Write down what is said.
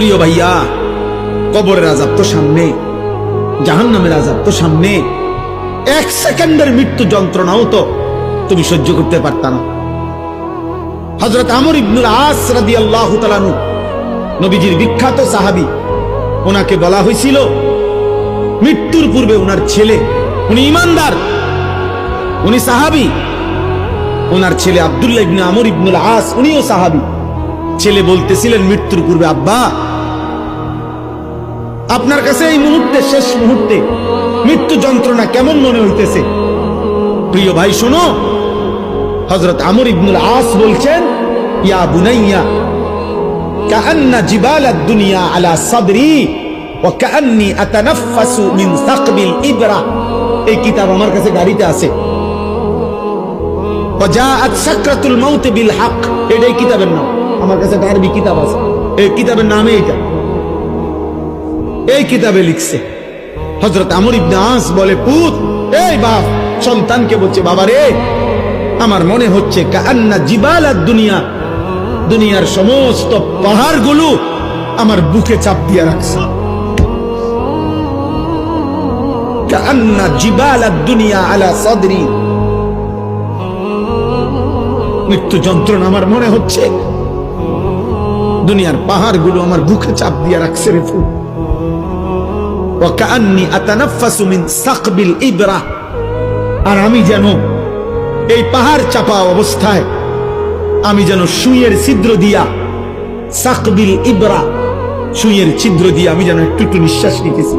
প্রিয় ভাইয়া, কবরের আযাব তো সামনে, জাহান্নামের আযাব তো সামনে। এক সেকেন্ডের মৃত্যু যন্ত্রণাও তো তুমি সহ্য করতে পারতা না। হযরত আমর ইবনুল আস রাদিয়াল্লাহু তাআলা আনহু, নবীজির বিখ্যাত সাহাবী, ওনাকে বলা হয়েছিল মৃত্যুর পূর্বে ওনার ছেলে, উনি ঈমানদার, উনি সাহাবী, ওনার ছেলে আব্দুল্লাহ ইবনে আমর ইবনুল আস, উনিও সাহাবী। ছেলে বলতেছিলেন মৃত্যুর পূর্বে, আব্বা আপনার কাছে এই মুহূর্তে, শেষ মুহূর্তে মৃত্যু যন্ত্রণা কেমন মনে হইতেছে? প্রিয় ভাই শোনো, হযরত আমর ইবনুল আস বলছেন, ইয়া বুনাইয়া কাআন্না জিবালাদ দুনিয়া আলা সাদরি ওয়া কাআন্নি আতানাফাসু মিন সাকবিল ইবরা। এই কিতাব আমার কাছে গাড়িতে আছে। ওয়া জাআত সাকরাতুল মাউত বিল হক, এটাই কিতাবের নাম। আমার কাছে আরবি কিতাব আছে, এই কিতাবের নামে এটা। এই কিতাবে লিখছে হযরত আমর ইবনে আস বলে, পুত, এই বাপ সন্তানকে বলছে, বাবা রে, আমার মনে হচ্ছে কাআন্না জিবালাদ দুনিয়া, দুনিয়ার সমস্ত পাহাড়গুলো আমার বুকে চাপ দিয়ে রাখছে। কাআন্না জিবালাদ দুনিয়া আলা সাদরি, মৃত্যু যন্ত্রণা আমার মনে হচ্ছে দুনিয়ার পাহাড়গুলো আমার বুকে চাপ দিয়ে রাখছে রে ফুল। ওয়া কাআন্নি আতানাফাসু মিন সাকবিল ইবরা, আর আমি যেন এই পাহাড় চাপা অবস্থায় আমি যেন সুইয়ের ছিদ্র দিয়া, সাকবিল ইবরা, সুইয়ের ছিদ্র দিয়ে আমি যেন একটু একটু নিঃশ্বাস নিতেছি।